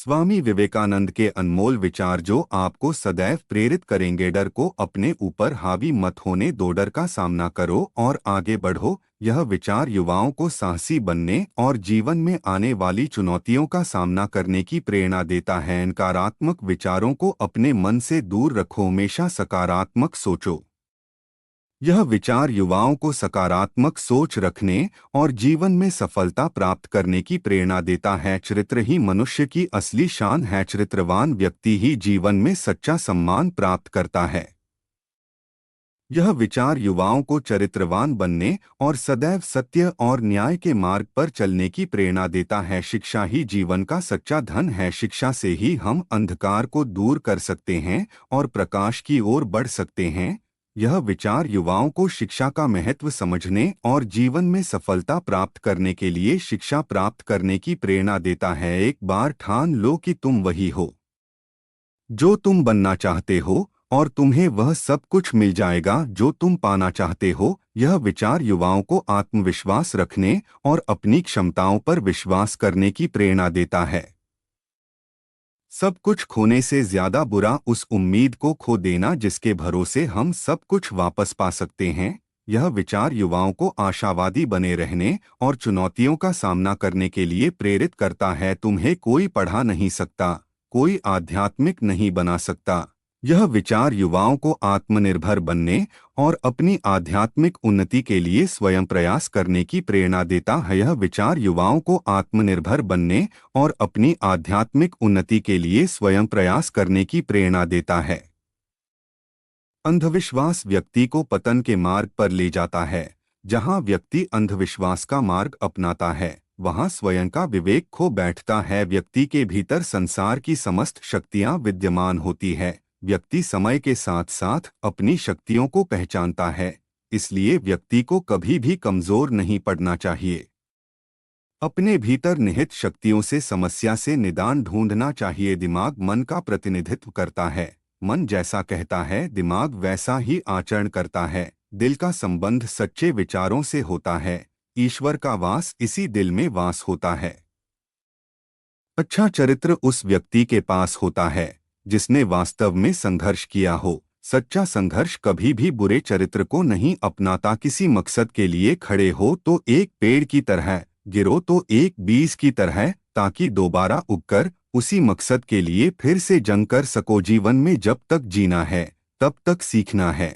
स्वामी विवेकानंद के अनमोल विचार जो आपको सदैव प्रेरित करेंगे। डर को अपने ऊपर हावी मत होने दो, डर का सामना करो और आगे बढ़ो। यह विचार युवाओं को साहसी बनने और जीवन में आने वाली चुनौतियों का सामना करने की प्रेरणा देता है। नकारात्मक विचारों को अपने मन से दूर रखो, हमेशा सकारात्मक सोचो। यह विचार युवाओं को सकारात्मक सोच रखने और जीवन में सफलता प्राप्त करने की प्रेरणा देता है। चरित्र ही मनुष्य की असली शान है। चरित्रवान व्यक्ति ही जीवन में सच्चा सम्मान प्राप्त करता है। यह विचार युवाओं को चरित्रवान बनने और सदैव सत्य और न्याय के मार्ग पर चलने की प्रेरणा देता है। शिक्षा ही जीवन का सच्चा धन है। शिक्षा से ही हम अंधकार को दूर कर सकते हैं और प्रकाश की ओर बढ़ सकते हैं। यह विचार युवाओं को शिक्षा का महत्व समझने और जीवन में सफलता प्राप्त करने के लिए शिक्षा प्राप्त करने की प्रेरणा देता है। एक बार ठान लो कि तुम वही हो जो तुम बनना चाहते हो और तुम्हें वह सब कुछ मिल जाएगा जो तुम पाना चाहते हो। यह विचार युवाओं को आत्मविश्वास रखने और अपनी क्षमताओं पर विश्वास करने की प्रेरणा देता है। सब कुछ खोने से ज्यादा बुरा उस उम्मीद को खो देना जिसके भरोसे हम सब कुछ वापस पा सकते हैं। यह विचार युवाओं को आशावादी बने रहने और चुनौतियों का सामना करने के लिए प्रेरित करता है। तुम्हें कोई पढ़ा नहीं सकता, कोई आध्यात्मिक नहीं बना सकता। यह विचार युवाओं को आत्मनिर्भर बनने और अपनी आध्यात्मिक उन्नति के लिए स्वयं प्रयास करने की प्रेरणा देता है। यह विचार युवाओं को आत्मनिर्भर बनने और अपनी आध्यात्मिक उन्नति के लिए स्वयं प्रयास करने की प्रेरणा देता है। अंधविश्वास व्यक्ति को पतन के मार्ग पर ले जाता है। जहां व्यक्ति अंधविश्वास का मार्ग अपनाता है, वहां स्वयं का विवेक खो बैठता है। व्यक्ति के भीतर संसार की समस्त शक्तियां विद्यमान होती है। व्यक्ति समय के साथ साथ अपनी शक्तियों को पहचानता है, इसलिए व्यक्ति को कभी भी कमजोर नहीं पड़ना चाहिए। अपने भीतर निहित शक्तियों से समस्या से निदान ढूंढना चाहिए। दिमाग मन का प्रतिनिधित्व करता है। मन जैसा कहता है, दिमाग वैसा ही आचरण करता है। दिल का संबंध सच्चे विचारों से होता है। ईश्वर का वास इसी दिल में वास होता है। अच्छा चरित्र उस व्यक्ति के पास होता है जिसने वास्तव में संघर्ष किया हो। सच्चा संघर्ष कभी भी बुरे चरित्र को नहीं अपनाता। किसी मकसद के लिए खड़े हो तो एक पेड़ की तरह, गिरो तो एक बीज की तरह, ताकि दोबारा उगकर उसी मकसद के लिए फिर से जंग कर सको। जीवन में जब तक जीना है तब तक सीखना है।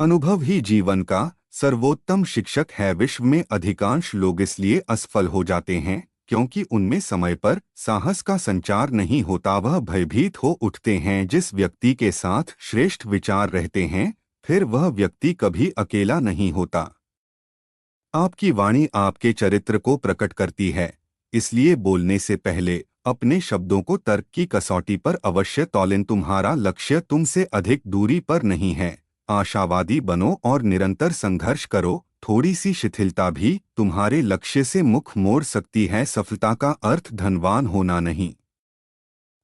अनुभव ही जीवन का सर्वोत्तम शिक्षक है। विश्व में अधिकांश लोग इसलिए असफल हो जाते हैं क्योंकि उनमें समय पर साहस का संचार नहीं होता। वह भयभीत हो उठते हैं। जिस व्यक्ति के साथ श्रेष्ठ विचार रहते हैं, फिर वह व्यक्ति कभी अकेला नहीं होता। आपकी वाणी आपके चरित्र को प्रकट करती है, इसलिए बोलने से पहले अपने शब्दों को तर्क की कसौटी पर अवश्य तौलें। तुम्हारा लक्ष्य तुमसे अधिक दूरी पर नहीं है। आशावादी बनो और निरंतर संघर्ष करो। थोड़ी सी शिथिलता भी तुम्हारे लक्ष्य से मुख मोड़ सकती है। सफलता का अर्थ धनवान होना नहीं,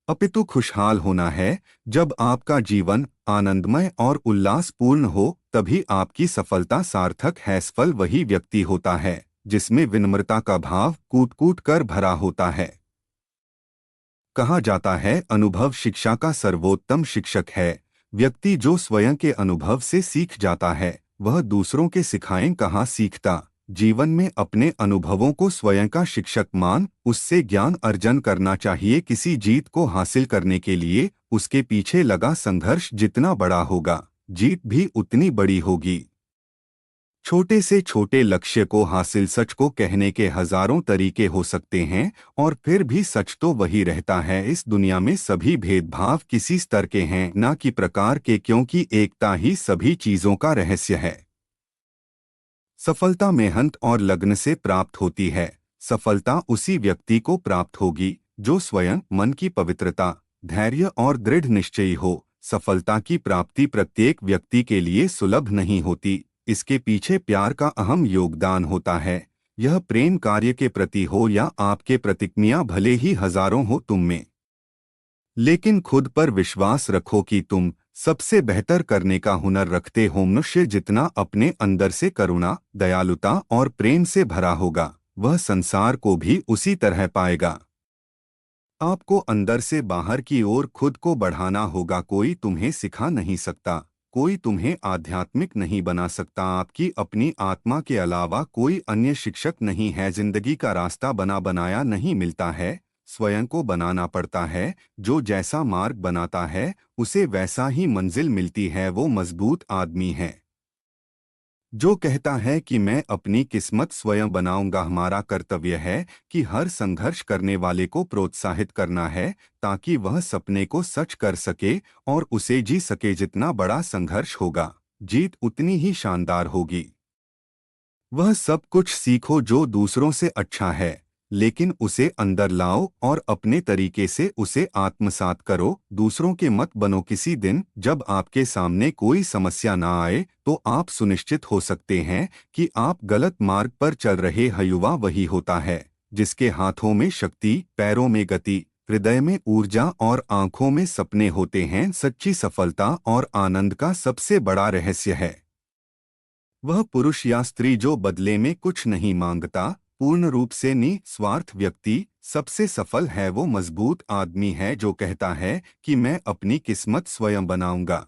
अपितु खुशहाल होना है। जब आपका जीवन आनंदमय और उल्लासपूर्ण हो, तभी आपकी सफलता सार्थक है। सफल वही व्यक्ति होता है जिसमें विनम्रता का भाव कूट कूट कर भरा होता है। कहा जाता है, अनुभव शिक्षा का सर्वोत्तम शिक्षक है। व्यक्ति जो स्वयं के अनुभव से सीख जाता है, वह दूसरों के सिखाएं कहाँ सीखता। जीवन में अपने अनुभवों को स्वयं का शिक्षक मान उससे ज्ञान अर्जन करना चाहिए। किसी जीत को हासिल करने के लिए उसके पीछे लगा संघर्ष जितना बड़ा होगा, जीत भी उतनी बड़ी होगी। छोटे से छोटे लक्ष्य को हासिल सच को कहने के हजारों तरीके हो सकते हैं और फिर भी सच तो वही रहता है। इस दुनिया में सभी भेदभाव किसी स्तर के हैं, न कि प्रकार के, क्योंकि एकता ही सभी चीजों का रहस्य है। सफलता मेहनत और लगन से प्राप्त होती है। सफलता उसी व्यक्ति को प्राप्त होगी जो स्वयं मन की पवित्रता, धैर्य और दृढ़ निश्चयी हो। सफलता की प्राप्ति प्रत्येक व्यक्ति के लिए सुलभ नहीं होती। इसके पीछे प्यार का अहम योगदान होता है। यह प्रेम कार्य के प्रति हो या आपके प्रतिक्रिया भले ही हजारों हो तुम में, लेकिन खुद पर विश्वास रखो कि तुम सबसे बेहतर करने का हुनर रखते हो। मनुष्य जितना अपने अंदर से करुणा, दयालुता और प्रेम से भरा होगा, वह संसार को भी उसी तरह पाएगा। आपको अंदर से बाहर की ओर खुद को बढ़ाना होगा। कोई तुम्हें सिखा नहीं सकता, कोई तुम्हें आध्यात्मिक नहीं बना सकता। आपकी अपनी आत्मा के अलावा कोई अन्य शिक्षक नहीं है। जिंदगी का रास्ता बना बनाया नहीं मिलता है, स्वयं को बनाना पड़ता है। जो जैसा मार्ग बनाता है उसे वैसा ही मंजिल मिलती है। वो मजबूत आदमी है जो कहता है कि मैं अपनी किस्मत स्वयं बनाऊंगा। हमारा कर्तव्य है कि हर संघर्ष करने वाले को प्रोत्साहित करना है ताकि वह सपने को सच कर सके और उसे जी सके। जितना बड़ा संघर्ष होगा, जीत उतनी ही शानदार होगी। वह सब कुछ सीखो जो दूसरों से अच्छा है, लेकिन उसे अंदर लाओ और अपने तरीके से उसे आत्मसात करो। दूसरों के मत बनो। किसी दिन जब आपके सामने कोई समस्या ना आए तो आप सुनिश्चित हो सकते हैं कि आप गलत मार्ग पर चल रहे हैं। युवा वही होता है जिसके हाथों में शक्ति, पैरों में गति, हृदय में ऊर्जा और आंखों में सपने होते हैं। सच्ची सफलता और आनंद का सबसे बड़ा रहस्य है वह पुरुष या स्त्री जो बदले में कुछ नहीं मांगता, पूर्ण रूप से निस्वार्थ व्यक्ति सबसे सफल है। वो मजबूत आदमी है जो कहता है कि मैं अपनी किस्मत स्वयं बनाऊंगा।